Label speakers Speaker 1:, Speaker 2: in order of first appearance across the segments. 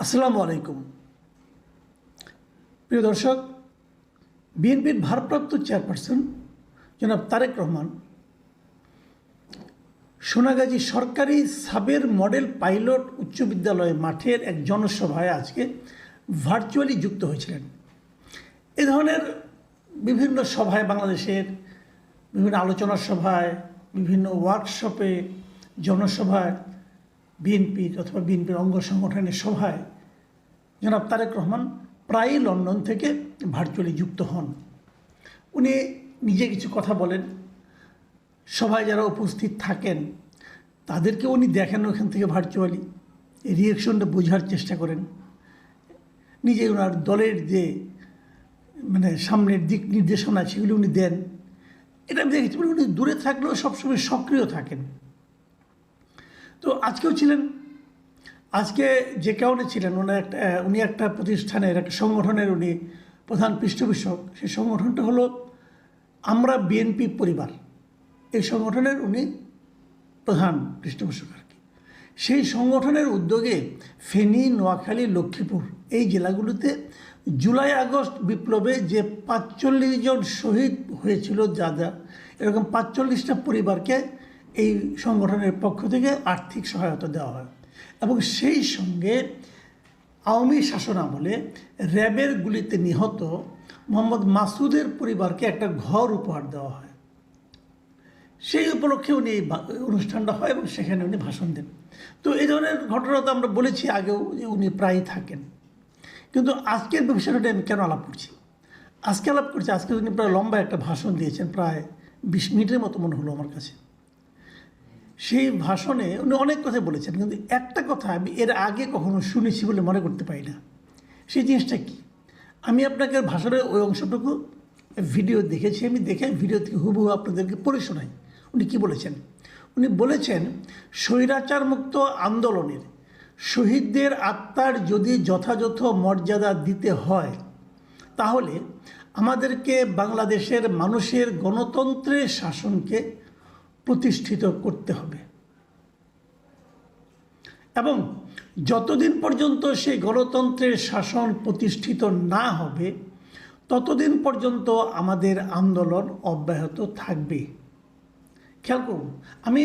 Speaker 1: আসসালামু আলাইকুম। প্রিয় দর্শক, বিএনপির ভারপ্রাপ্ত চেয়ারপারসন জনাব তারেক রহমান সোনাগাজী সরকারি সাবের মডেল পাইলট উচ্চ বিদ্যালয় মাঠের এক জনসভায় আজকে ভার্চুয়ালি যুক্ত হয়েছিলেন। এ ধরনের বিভিন্ন সভায়, বাংলাদেশের বিভিন্ন আলোচনা সভায়, বিভিন্ন ওয়ার্কশপে, জনসভায়, বিএনপির অথবা বিএনপির অঙ্গ সংগঠনের সভায় জনাব তারেক রহমান প্রায়ই লন্ডন থেকে ভার্চুয়ালি যুক্ত হন। উনি নিজে কিছু কথা বলেন, সভায় যারা উপস্থিত থাকেন তাদেরকে উনি দেখেন ওখান থেকে ভার্চুয়ালি, এই রিয়েকশনটা বোঝার চেষ্টা করেন। নিজে ওনার দলের যে সামনের দিক নির্দেশনা সেগুলি উনি দেন। এটা আমি দেখেছি, উনি দূরে থাকলেও সবসময় সক্রিয় থাকেন। তো আজকেও ছিলেন। আজকে যে কারণে ছিলেন, উনি একটা প্রতিষ্ঠানের, একটা সংগঠনের উনি প্রধান পৃষ্ঠপোষক। সেই সংগঠনটা হলো আমরা বিএনপি পরিবার। এই সংগঠনের উনি প্রধান পৃষ্ঠপোষক আর কি। সেই সংগঠনের উদ্যোগে ফেনী, নোয়াখালী, লক্ষ্মীপুর এই জেলাগুলোতে জুলাই আগস্ট বিপ্লবে যে ৪৫ জন শহীদ হয়েছিল, এরকম ৪৫টা পরিবারকে এই সংগঠনের পক্ষ থেকে আর্থিক সহায়তা দেওয়া হয়। এবং সেই সঙ্গে আওয়ামী শাসনামলে র্যাবের গুলিতে নিহত মোহাম্মদ মাসুদের পরিবারকে একটা ঘর উপহার দেওয়া হয়। সেই উপলক্ষে উনি এই অনুষ্ঠানটা হয় এবং সেখানে উনি ভাষণ দেন। তো এই ধরনের ঘটনা তো আমরা বলেছি আগেও যে উনি প্রায়ই থাকেন। কিন্তু আজকের বিষয়টা আমি কেন আলাপ করছি? আজকে উনি প্রায় লম্বা একটা ভাষণ দিয়েছেন, প্রায় ২০ মিনিটের মতো মনে হলো আমার কাছে। সেই ভাষণে উনি অনেক কথা বলেছেন, কিন্তু একটা কথা আমি এর আগে কখনো শুনেছি বলে মনে করতে পারি না। সেই জিনিসটা কি, আমি আপনাকে ভাষণের ওই অংশটুকু ভিডিও দেখেছি। আমি দেখে ভিডিও থেকে হুবহু আপনাদেরকে পড়ে শোনাই। উনি কি বলেছেন? উনি বলেছেন, স্বৈরাচার মুক্ত আন্দোলনের শহীদদের আত্মার যদি যথাযথ মর্যাদা দিতে হয়, তাহলে আমাদেরকে বাংলাদেশের মানুষের গণতন্ত্রের শাসনকে প্রতিষ্ঠিত করতে হবে এবং যতদিন পর্যন্ত সেই গণতন্ত্রের শাসন প্রতিষ্ঠিত না হবে ততদিন পর্যন্ত আমাদের আন্দোলন অব্যাহত থাকবে। খেয়াল করুন, আমি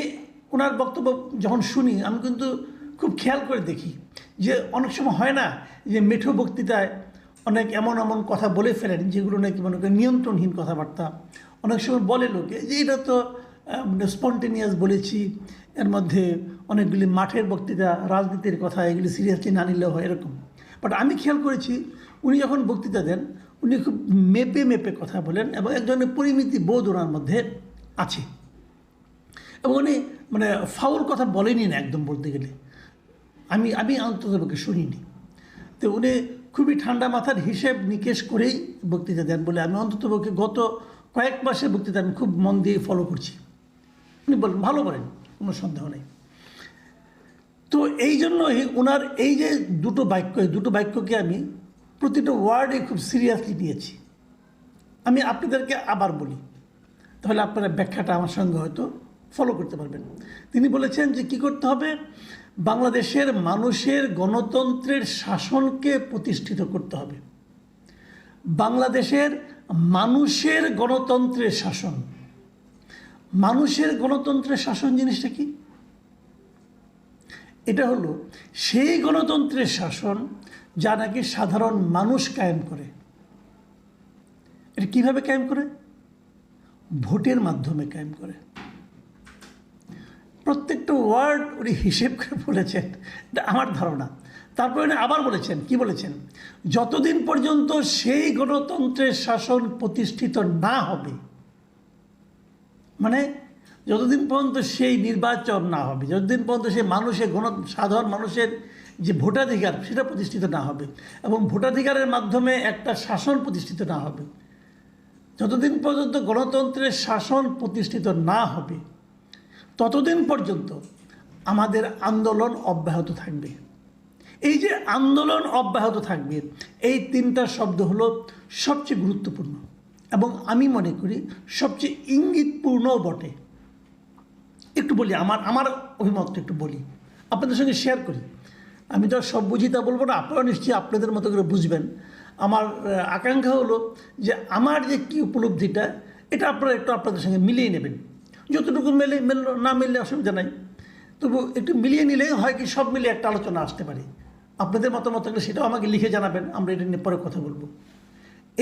Speaker 1: ওনার বক্তব্য যখন শুনি আমি কিন্তু খুব খেয়াল করে দেখি যে অনেক সময় হয় না যে মেঠো বক্তৃতায় অনেক এমন কথা বলে ফেলেন যেগুলো নাকি মনে করেন নিয়ন্ত্রণহীন কথাবার্তা। অনেক সময় বলে লোকে যে এটা তো স্পন্টেনিয়াস বলেছি, এর মধ্যে অনেকগুলি মাঠের বক্তৃতা, রাজনীতির কথা, এগুলি সিরিয়াসলি না নিলেও হয়, এরকম। বাট আমি খেয়াল করেছি উনি যখন বক্তৃতা দেন উনি খুব মেপে কথা বলেন এবং এক ধরনের পরিমিতি বোধ ওনার মধ্যে আছে। এবং উনি ফাউল কথা বলেনি না একদম, বলতে গেলে আমি অন্ততপক্ষে শুনিনি। তো উনি খুবই ঠান্ডা মাথার হিসেব নিকেশ করেই বক্তৃতা দেন বলে আমি অন্ততপক্ষে গত কয়েক মাসের বক্তৃতা আমি খুব মন দিয়ে ফলো করছি। উনি বলেন, ভালো বলেন, কোনো সন্দেহ নেই। তো এই জন্যই ওনার এই যে দুটো বাক্যকে আমি প্রতিটা ওয়ার্ডে খুব সিরিয়াসলি নিয়েছি। আমি আপনাদেরকে আবার বলি, তাহলে আপনারা ব্যাখ্যাটা আমার সঙ্গে হয়তো ফলো করতে পারবেন। তিনি বলেছেন যে কী করতে হবে, বাংলাদেশের মানুষের গণতন্ত্রের শাসনকে প্রতিষ্ঠিত করতে হবে। বাংলাদেশের মানুষের গণতন্ত্রের শাসন। মানুষের গণতন্ত্রের শাসন জিনিসটা কি? এটা হলো সেই গণতন্ত্রের শাসন যা নাকি সাধারণ মানুষ কায়েম করে। এটা কীভাবে কায়েম করে? ভোটের মাধ্যমে কায়েম করে। প্রত্যেকটা ওয়ার্ড উনি হিসেব করে বলেছেন, এটা আমার ধারণা। তারপরে উনি আবার বলেছেন, কি বলেছেন? যতদিন পর্যন্ত সেই গণতন্ত্রের শাসন প্রতিষ্ঠিত না হবে, যতদিন পর্যন্ত সেই নির্বাচন না হবে, যতদিন পর্যন্ত সেই সাধারণ মানুষের যে ভোটাধিকার সেটা প্রতিষ্ঠিত না হবে এবং ভোটাধিকারের মাধ্যমে একটা শাসন প্রতিষ্ঠিত না হবে, যতদিন পর্যন্ত গণতন্ত্রের শাসন প্রতিষ্ঠিত না হবে ততদিন পর্যন্ত আমাদের আন্দোলন অব্যাহত থাকবে। এই যে আন্দোলন অব্যাহত থাকবে, এই তিনটা শব্দ হলো সবচেয়ে গুরুত্বপূর্ণ এবং আমি মনে করি সবচেয়ে ইঙ্গিতপূর্ণও বটে। একটু বলি, আমার অভিমতটা একটু বলি, আপনাদের সঙ্গে শেয়ার করি। আমি তো আর সব বুঝি তা বলবো না, আপনারা নিশ্চয়ই আপনাদের মতো করে বুঝবেন। আমার আকাঙ্ক্ষা হলো যে আমার যে কী উপলব্ধিটা এটা আপনারা একটু আপনাদের সঙ্গে মিলিয়ে নেবেন। যতটুকু মেললো না মিললে অসুবিধা নাই, তবু একটু মিলিয়ে নিলে হয় কি সব মিলিয়ে একটা আলোচনা আসতে পারে। আপনাদের মতামত থাকলে সেটাও আমাকে লিখে জানাবেন, আমরা এটা নিয়ে পরে কথা বলবো।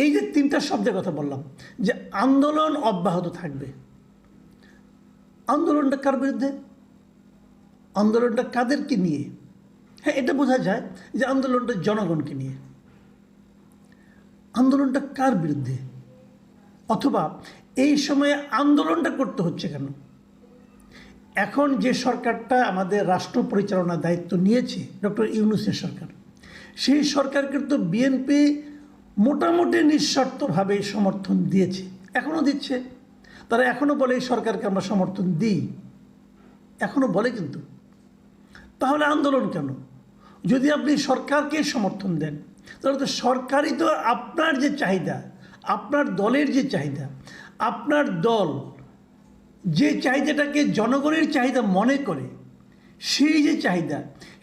Speaker 1: এই যে তিনটা শব্দের কথা বললাম যে আন্দোলন অব্যাহত থাকবে, আন্দোলনটা কার বিরুদ্ধে, আন্দোলনটা কাদেরকে নিয়ে? হ্যাঁ, এটা বোঝা যায় যে আন্দোলনটা জনগণকে নিয়ে। আন্দোলনটা কার বিরুদ্ধে, অথবা এই সময়ে আন্দোলনটা করতে হচ্ছে কেন? এখন যে সরকারটা আমাদের রাষ্ট্র পরিচালনার দায়িত্ব নিয়েছে, ডক্টর ইউনূসের সরকার, সেই সরকারকে তো বিএনপি মোটামুটি নিঃশর্তভাবে সমর্থন দিয়েছে, এখনও দিচ্ছে। তারা এখনও বলে এই সরকারকে আমরা সমর্থন দিই, এখনও বলে। কিন্তু তাহলে আন্দোলন কেন? যদি আপনি সরকারকে সমর্থন দেন, তাহলে তো সরকারই তো আপনার যে চাহিদা, আপনার দলের যে চাহিদা, আপনার দল যে চাহিদাটাকে জনগণের চাহিদা মনে করে, সেই যে চাহিদা,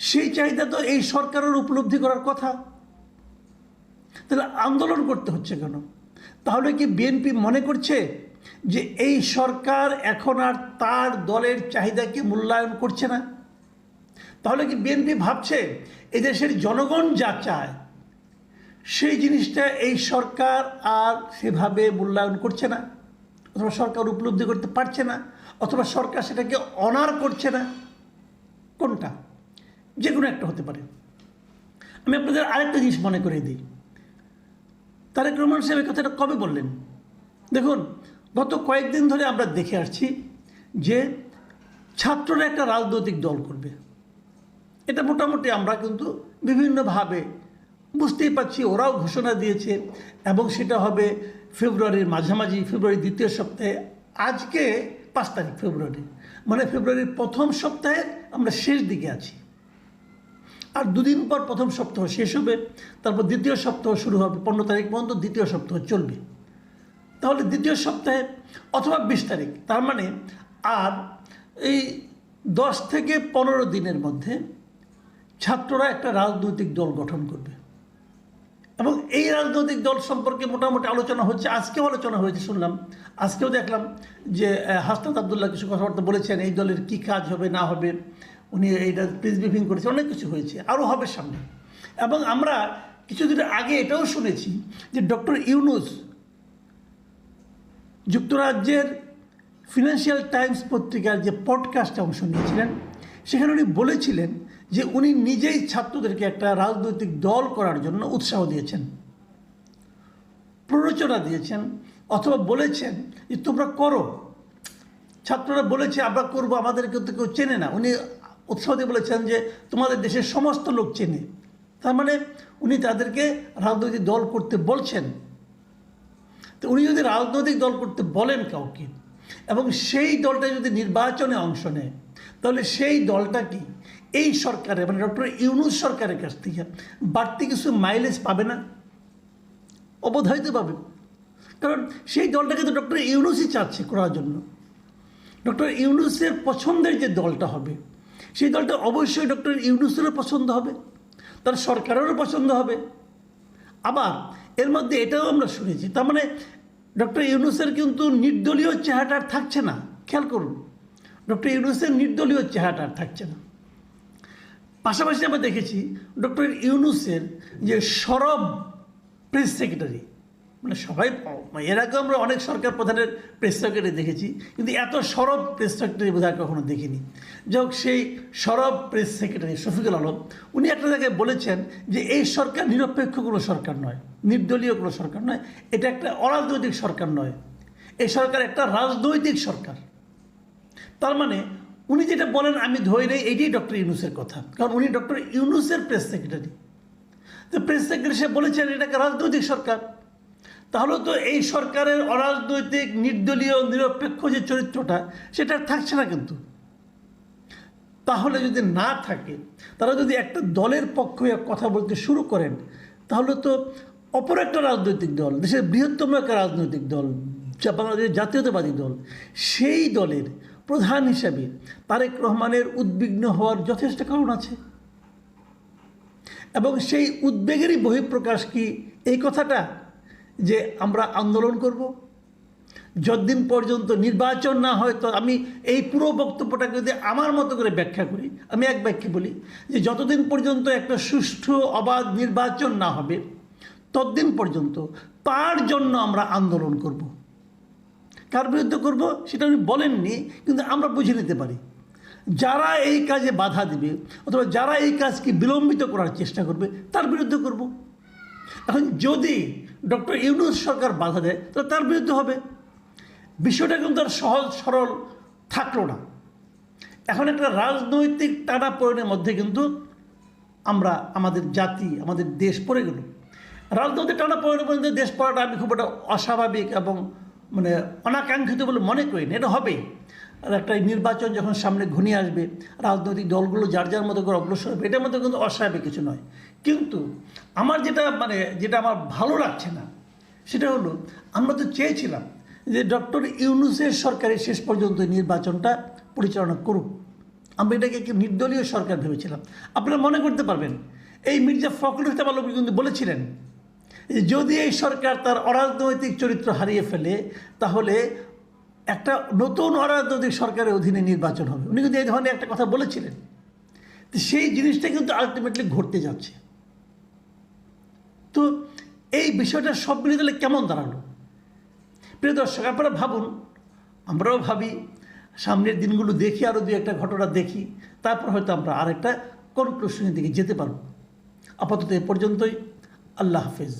Speaker 1: সেই চাহিদা তো এই সরকারের উপলব্ধি করার কথা। তাহলে আন্দোলন করতে হচ্ছে কেন? তাহলে কি বিএনপি মনে করছে যে এই সরকার এখন আর তার দলের চাহিদাকে মূল্যায়ন করছে না? তাহলে কি বিএনপি ভাবছে এদেশের জনগণ যা চায় সেই জিনিসটা এই সরকার আর সেভাবে মূল্যায়ন করছে না, অথবা সরকার উপলব্ধি করতে পারছে না, অথবা সরকার সেটাকে অনার করছে না? কোনটা? যে কোনো একটা হতে পারে। আমি আপনাদের আরেকটা জিনিস মনে করে দিই। তারেক রহমান সাহেব এই কথাটা কবে বললেন? দেখুন, গত কয়েকদিন ধরে আমরা দেখে আসছি যে ছাত্ররা একটা রাজনৈতিক দল করবে। এটা মোটামুটি আমরা কিন্তু বিভিন্নভাবে বুঝতেই পারছি, ওরাও ঘোষণা দিয়েছে, এবং সেটা হবে ফেব্রুয়ারির মাঝামাঝি, ফেব্রুয়ারির দ্বিতীয় সপ্তাহে। আজকে 5 তারিখ ফেব্রুয়ারি, মানে ফেব্রুয়ারির প্রথম সপ্তাহে আমরা শেষ দিকে আছি। আর দুদিন পর প্রথম সপ্তাহ শেষ হবে, তারপর দ্বিতীয় সপ্তাহ শুরু হবে, 15 তারিখ পর্যন্ত দ্বিতীয় সপ্তাহ চলবে। তাহলে দ্বিতীয় সপ্তাহে অথবা 20 তারিখ, তার মানে আর এই 10 থেকে 15 দিনের মধ্যে ছাত্ররা একটা রাজনৈতিক দল গঠন করবে। এবং এই রাজনৈতিক দল সম্পর্কে মোটামুটি আলোচনা হচ্ছে, আজকেও আলোচনা হয়েছে শুনলাম, আজকেও দেখলাম যে হাসনাত আবদুল্লাহ কিছু কথাবার্তা বলেছেন, এই দলের কী কাজ হবে না হবে, উনি এইটা প্রেস ব্রিফিং করেছে, অনেক কিছু হয়েছে, আরও হবে সামনে। এবং আমরা কিছুদিন আগে এটাও শুনেছি যে ডক্টর ইউনূস যুক্তরাজ্যের ফিনান্সিয়াল টাইমস পত্রিকার যে পডকাস্টে অংশ নিয়েছিলেন, সেখানে উনি বলেছিলেন যে উনি নিজেই ছাত্রদেরকে একটা রাজনৈতিক দল করার জন্য উৎসাহ দিয়েছেন, প্ররোচনা দিয়েছেন, অথবা বলেছেন যে তোমরা করো। ছাত্ররা বলেছে আমরা করব, আমাদেরকে তো কেউ চেনে না। উনি উৎসাহ দিয়ে বলেছেন যে তোমাদের দেশের সমস্ত লোক চেনে। তার মানে উনি তাদেরকে রাজনৈতিক দল করতে বলছেন। তো উনি যদি রাজনৈতিক দল করতে বলেন কাউকে, এবং সেই দলটা যদি নির্বাচনে অংশ নেয়, তাহলে সেই দলটা কি এই সরকারের, মানে ডক্টর ইউনূস সরকারের কাছ থেকে বাড়তি কিছু মাইলেজ পাবে না? অবধারিত পাবে। কারণ সেই দলটাকে তো ডক্টর ইউনূসই চাচ্ছে করার জন্য। ডক্টর ইউনূসের পছন্দের যে দলটা হবে, সেই দলটা অবশ্যই ডক্টর ইউনূসেরও পছন্দ হবে, তার সরকারেরও পছন্দ হবে। আবার এর মধ্যে এটাও আমরা শুনেছি, তার মানে ডক্টর ইউনূসের কিন্তু নির্দলীয় চেহারাটা আর থাকছে না। খেয়াল করুন, ডক্টর ইউনূসের নির্দলীয় চেহারাটা আর থাকছে না। পাশাপাশি আমরা দেখেছি ডক্টর ইউনূসের যে সরব প্রেস সেক্রেটারি, মানে সবাই, এর আগে আমরা অনেক সরকার প্রধানের প্রেস সেক্রেটারি দেখেছি, কিন্তু এত সরব প্রেস সেক্রেটারি বোধহয় কখনো দেখিনি। যাই হোক, সেই সরব প্রেস সেক্রেটারি শফিকুল আলম, উনি একটা জায়গায় বলেছেন যে এই সরকার নিরপেক্ষ কোনো সরকার নয়, নির্দলীয় কোনো সরকার নয়, এটা একটা অরাজনৈতিক সরকার নয়, এই সরকার একটা রাজনৈতিক সরকার। তার মানে উনি যেটা বলেন আমি ধরে নেই এইটাই ডক্টর ইউনূসের কথা, কারণ উনি ডক্টর ইউনূসের প্রেস সেক্রেটারি। তো প্রেস সেক্রেটারি সে বলেছেন এটা একটা রাজনৈতিক সরকার। তাহলে তো এই সরকারের অরাজনৈতিক, নির্দলীয়, নিরপেক্ষ যে চরিত্রটা, সেটা থাকছে না। কিন্তু তাহলে যদি না থাকে, তারা যদি একটা দলের পক্ষে কথা বলতে শুরু করেন, তাহলে তো অপর একটা রাজনৈতিক দল, দেশের বৃহত্তম একটা রাজনৈতিক দল, যা বাংলাদেশের জাতীয়তাবাদী দল, সেই দলের প্রধান হিসাবে তারেক রহমানের উদ্বিগ্ন হওয়ার যথেষ্ট কারণ আছে। এবং সেই উদ্বেগেরই বহিঃপ্রকাশ কি এই কথাটা যে আমরা আন্দোলন করব যতদিন পর্যন্ত নির্বাচন না হয়। তো আমি এই পুরো বক্তব্যটাকে যদি আমার মতো করে ব্যাখ্যা করি, আমি এক বাক্যে বলি যে যতদিন পর্যন্ত একটা সুষ্ঠু অবাধ নির্বাচন না হবে ততদিন পর্যন্ত তার জন্য আমরা আন্দোলন করব। কার বিরুদ্ধে করব সেটা উনি বলেননি, কিন্তু আমরা বুঝে নিতে পারি যারা এই কাজে বাধা দিবে অথবা যারা এই কাজকে বিলম্বিত করার চেষ্টা করবে তার বিরুদ্ধে করব। এখন যদি ডক্টর ইউনূস সরকার বাধা দেয় তাহলে তার বিরুদ্ধে হবে। বিষয়টা কিন্তু আর সহজ সরল থাকলো না। এখন একটা রাজনৈতিক টানাপোড়েনের মধ্যে কিন্তু আমরা আমাদের জাতি আমাদের দেশ পড়ে গেল। রাজনৈতিক টানাপোড়েনের মধ্যে দেশ পড়াটা আমি খুব একটা অস্বাভাবিক এবং মানে অনাকাঙ্ক্ষিত বলে মনে করি না, এটা হবেই। আর একটা নির্বাচন যখন সামনে ঘনিয়ে আসবে রাজনৈতিক দলগুলো যার যার মতো করে অগ্রসর হবে, এটার মধ্যে কিন্তু অস্বাভাবিক কিছু নয়। কিন্তু আমার যেটা আমার ভালো লাগছে না সেটা হলো আমরা তো চেয়েছিলাম যে ডক্টর ইউনূসের সরকারের শেষ পর্যন্ত নির্বাচনটা পরিচালনা করুক। আমরা এটাকে একটি নির্দলীয় সরকার ভেবেছিলাম। আপনারা মনে করতে পারবেন এই মির্জা ফখরুল ইসলাম আলমগীর কিন্তু বলেছিলেন যে যদি এই সরকার তার অরাজনৈতিক চরিত্র হারিয়ে ফেলে তাহলে একটা নতুন অরাজনৈতিক সরকারের অধীনে নির্বাচন হবে। উনি কিন্তু এই ধরনের একটা কথা বলেছিলেন। তো সেই জিনিসটা কিন্তু আলটিমেটলি ঘটতে যাচ্ছে। তো এই বিষয়টা সব মিলিয়ে তাহলে কেমন দাঁড়ালো? প্রিয় দর্শক, আপনারা ভাবুন, আমরাও ভাবি, সামনের দিনগুলো দেখি, আরও দু একটা ঘটনা দেখি, তারপর হয়তো আমরা আরেকটা কনক্লুশনের দিকে যেতে পারব। আপাতত এ পর্যন্তই। আল্লাহ হাফেজ।